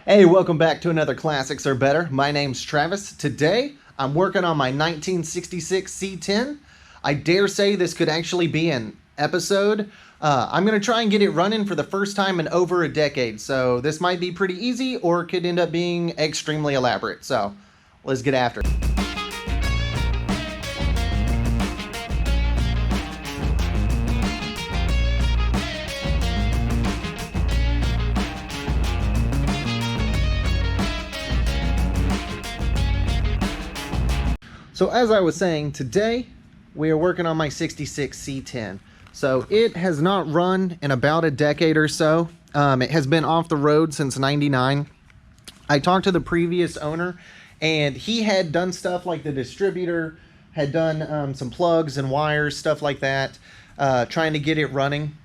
Hey, welcome back to another Classics Are Better. My name's Travis. Today, I'm working on my 1966 C10. I dare say this could actually be an episode. I'm going to try and get it running for the first time in over a decade, so this might be pretty easy or it could end up being extremely elaborate. So, let's get after it. So as I was saying, today we are working on my 66 C10. So it has not run in about a decade or so. It has been off the road since '99. I talked to the previous owner and he had done stuff like the distributor, had done some plugs and wires, stuff like that, trying to get it running.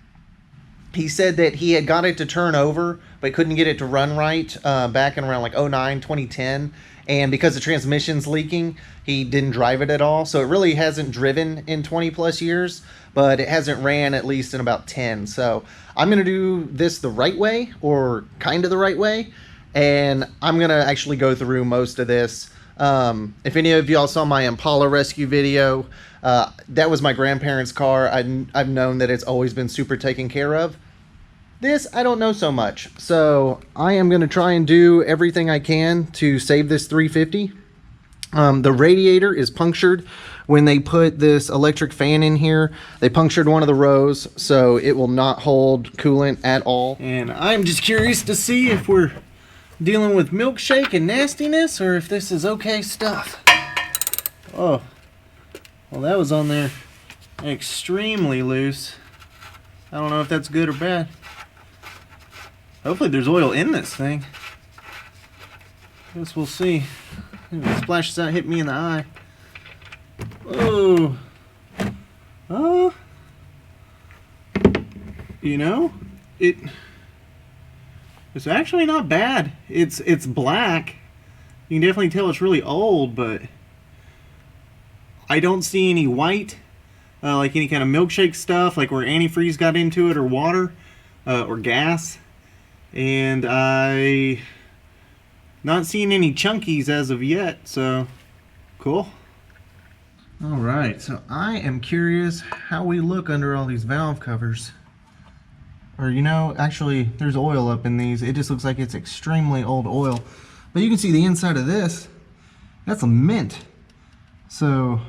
He said that he had got it to turn over, but couldn't get it to run right back in around like 09, 2010. And because the transmission's leaking, he didn't drive it at all. So it really hasn't driven in 20 plus years, but it hasn't ran at least in about 10. So I'm going to do this the right way, or kind of the right way. And I'm going to actually go through most of this. If any of y'all saw my Impala rescue video, that was my grandparents' car. I've known that it's always been super taken care of. This, I don't know so much. So I am going to try and do everything I can to save this 350. The radiator is punctured. When they put this electric fan in here, they punctured one of the rows, so it will not hold coolant at all. And I'm just curious to see if we're dealing with milkshake and nastiness, or if this is okay stuff. Oh, well, that was on there extremely loose. I don't know if that's good or bad. Hopefully there's oil in this thing. Guess we'll see. If it splashes out, hit me in the eye. Oh. Oh. You know, it's actually not bad. It's black. You can definitely tell it's really old, but I don't see any white, like any kind of milkshake stuff, like where antifreeze got into it, or water, or gas. And I not seeing any chunkies as of yet, so cool. All right, so I am curious how we look under all these valve covers. Or, you know, actually there's oil up in these. It just looks like it's extremely old oil. But you can see the inside of this. That's a mint. So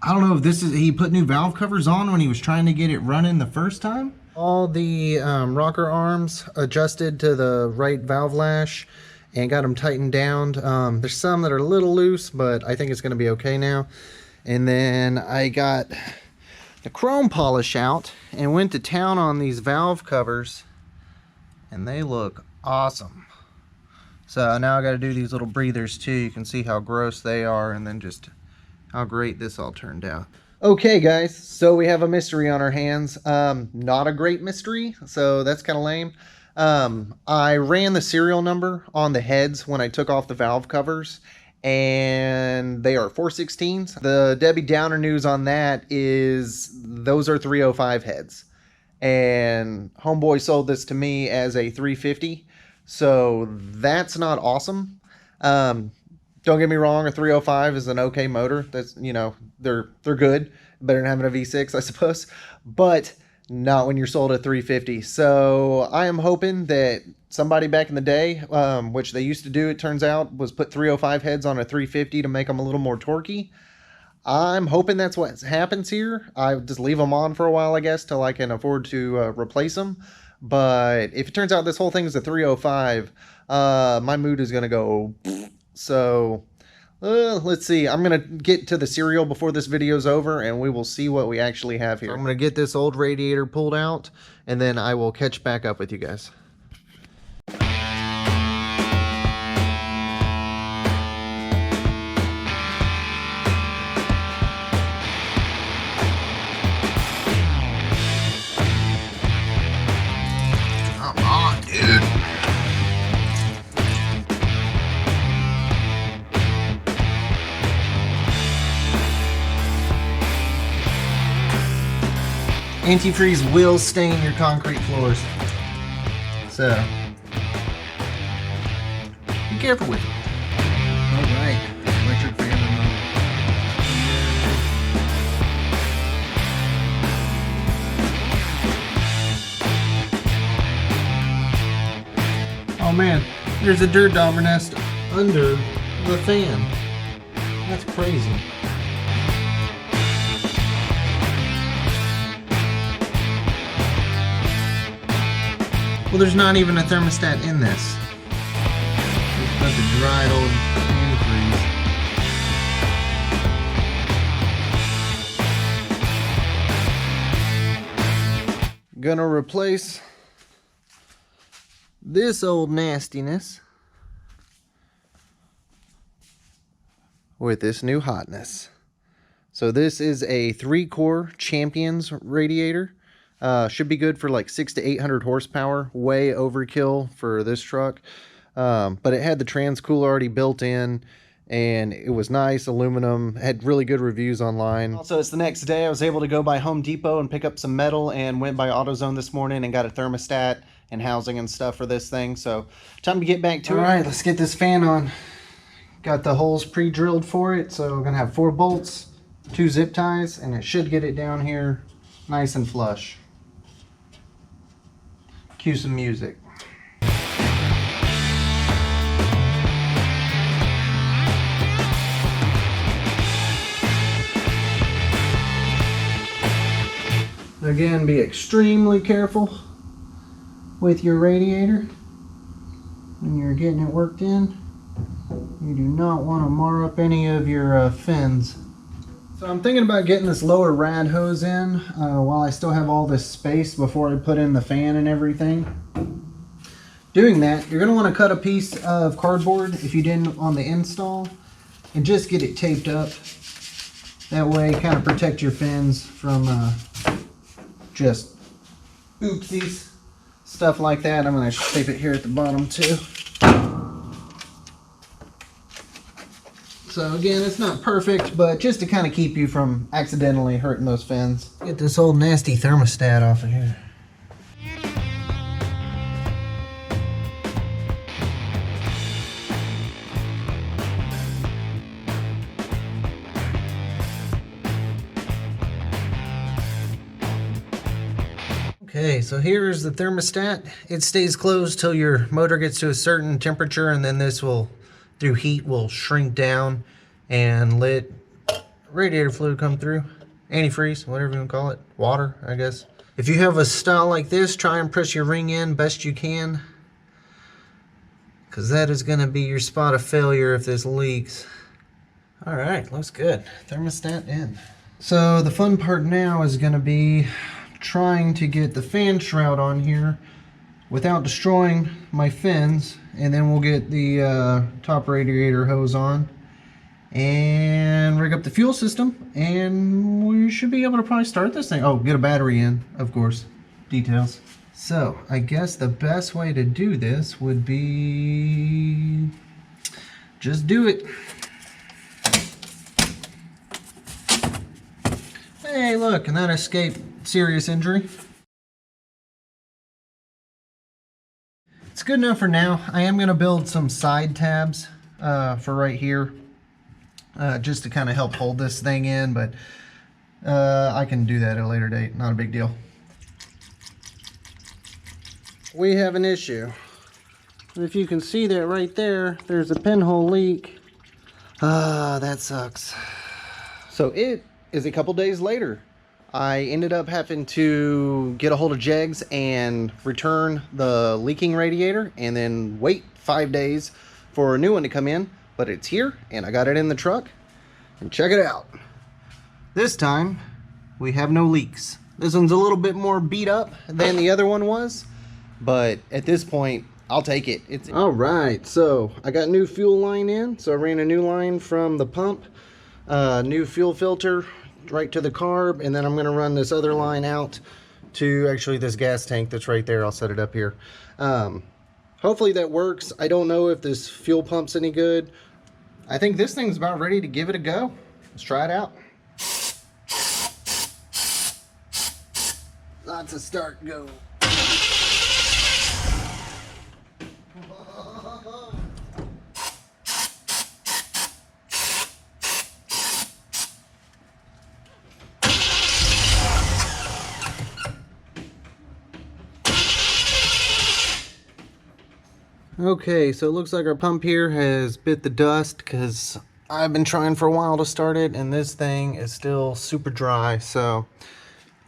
I don't know if this is, he put new valve covers on when he was trying to get it running the first time. All the rocker arms adjusted to the right valve lash and got them tightened down. There's some that are a little loose, but I think it's going to be okay now. And then I got the chrome polish out and went to town on these valve covers, and they look awesome. So now I got to do these little breathers too. You can see how gross they are, and then just how great this all turned out. Okay guys, so we have a mystery on our hands. Not a great mystery, so that's kind of lame. I ran the serial number on the heads when I took off the valve covers, and they are 416s. The Debbie Downer news on that is those are 305 heads. And homeboy sold this to me as a 350, so that's not awesome. Don't get me wrong, a 305 is an okay motor. That's, you know, they're good. Better than having a V6, I suppose. But not when you're sold a 350. So I am hoping that somebody back in the day, which they used to do, it turns out, was put 305 heads on a 350 to make them a little more torquey. I'm hoping that's what happens here. I just leave them on for a while, I guess, till I can afford to replace them. But if it turns out this whole thing is a 305, my mood is going to go... So, let's see. I'm going to get to the serial before this video's over, and we will see what we actually have here. So I'm going to get this old radiator pulled out, and then I will catch back up with you guys. Come on, dude. Antifreeze will stain your concrete floors. So Be careful with it. Alright, electric fan remote. Oh man, there's a dirt dauber nest under the fan. That's crazy. Well, there's not even a thermostat in this. It's but the dried old antifreeze. Gonna replace this old nastiness with this new hotness. So this is a 3-core Champions radiator. Should be good for like 600 to 800 horsepower. Way overkill for this truck. But it had the transcooler already built in, and it was nice, aluminum, had really good reviews online. Also, it's the next day. I was able to go by Home Depot and pick up some metal, and went by AutoZone this morning and got a thermostat and housing and stuff for this thing. So time to get back to it. All right, let's get this fan on. Got the holes pre-drilled for it, so we're gonna have 4 bolts, 2 zip ties, and it should get it down here nice and flush. Cue some music. Again, be extremely careful with your radiator when you're getting it worked in. You do not want to mar up any of your fins. So I'm thinking about getting this lower rad hose in while I still have all this space before I put in the fan and everything. Doing that, you're going to want to cut a piece of cardboard if you didn't on the install and just get it taped up. That way, kind of protect your fins from just oopsies, stuff like that. I'm going to tape it here at the bottom too. So again, it's not perfect, but just to kind of keep you from accidentally hurting those fins. Get this old nasty thermostat off of here. Okay, so here's the thermostat. It stays closed till your motor gets to a certain temperature, and then this will, through heat, will shrink down and let radiator fluid come through. Antifreeze, whatever you want to call it. Water, I guess. If you have a style like this, try and press your ring in best you can, because that is going to be your spot of failure if this leaks. Alright, looks good. Thermostat in. So the fun part now is going to be trying to get the fan shroud on here without destroying my fins, and then we'll get the top radiator hose on and rig up the fuel system, and we should be able to probably start this thing. Oh, get a battery in, of course. Details. So I guess the best way to do this would be just do it. Hey, look, and that escaped serious injury. It's good enough for now. I am going to build some side tabs for right here, just to kind of help hold this thing in, but I can do that at a later date. Not a big deal. We have an issue. If you can see that right there, there's a pinhole leak. That sucks. So it is a couple days later. I ended up having to get a hold of Jegs and return the leaking radiator, and then wait 5 days for a new one to come in. But it's here, and I got it in the truck. And check it out. This time, we have no leaks. This one's a little bit more beat up than the other one was, but at this point, I'll take it. All right, so I got new fuel line in. So I ran a new line from the pump, new fuel filter right to the carb, and then I'm going to run this other line out to actually this gas tank that's right there. I'll set it up here. Hopefully that works. I don't know if this fuel pump's any good. I think this thing's about ready to give it a go. Let's try it out. Lots of start go. Okay, so it looks like our pump here has bit the dust because I've been trying for a while to start it and this thing is still super dry. So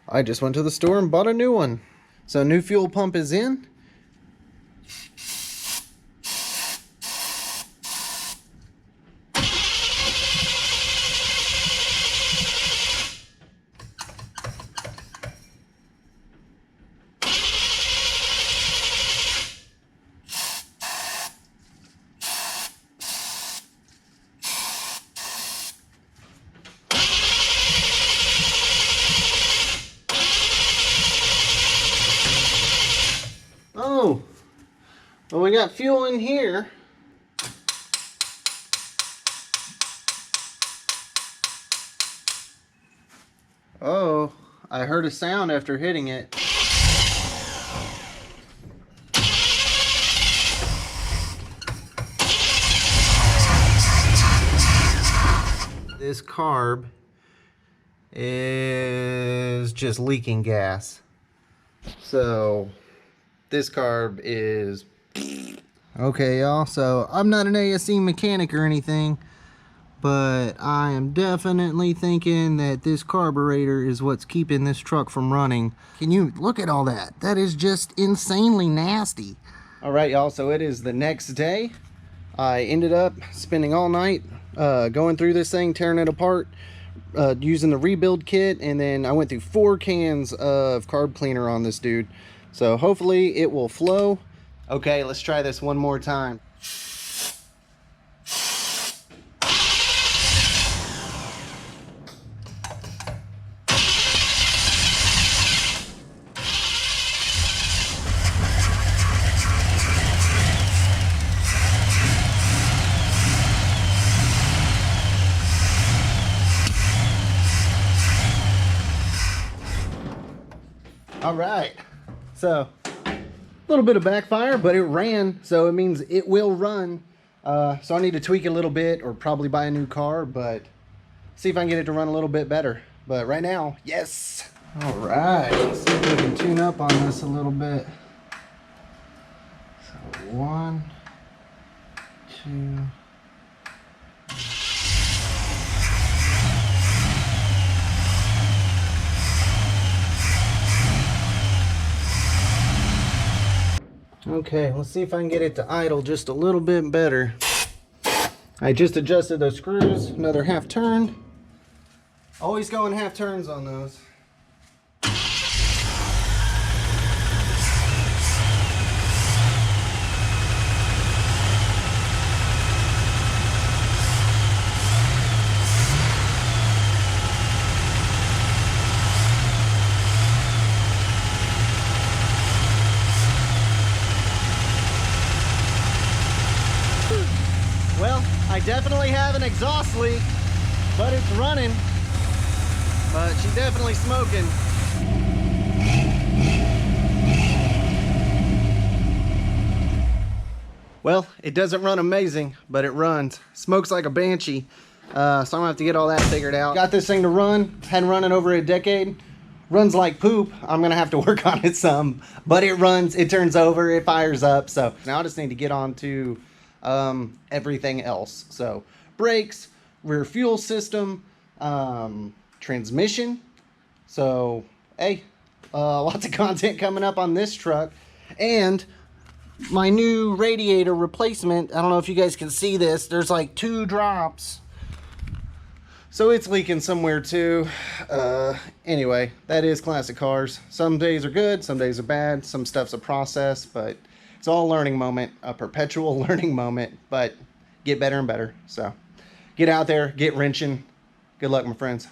I just went to the store and bought a new one. So new fuel pump is in. Oh, well, we got fuel in here. Oh, I heard a sound after hitting it. This carb is just leaking gas. So this carb is okay, y'all. So I'm not an ASE mechanic or anything, but I am definitely thinking that this carburetor is what's keeping this truck from running. Can you look at all that? That is just insanely nasty. All right, y'all, so it is the next day. I ended up spending all night going through this thing, tearing it apart, using the rebuild kit, and then I went through 4 cans of carb cleaner on this dude. So hopefully it will flow. Okay, let's try this one more time. All right, so a little bit of backfire, but it ran, so it means it will run. So I need to tweak it a little bit or probably buy a new car, but see if I can get it to run a little bit better. But right now, yes. All right, let's see if we can tune up on this a little bit. So 1, 2. Okay, let's see if I can get it to idle just a little bit better. I just adjusted those screws, another half turn. Always going half turns on those. Well, I definitely have an exhaust leak, but it's running. But she's definitely smoking. Well, it doesn't run amazing, but it runs. Smokes like a banshee. So I'm gonna have to get all that figured out. Got this thing to run. Hadn't run in over a decade. Runs like poop. I'm gonna have to work on it some, but it runs, it turns over, it fires up. So now I just need to get on to everything else. So brakes, rear fuel system, transmission. So hey, lots of content coming up on this truck. And my new radiator replacement, I don't know if you guys can see this, there's like 2 drops. So it's leaking somewhere too. Anyway, that is classic cars. Some days are good, some days are bad, some stuff's a process, but it's all a learning moment, a perpetual learning moment, but get better and better. So get out there, get wrenching. Good luck, my friends.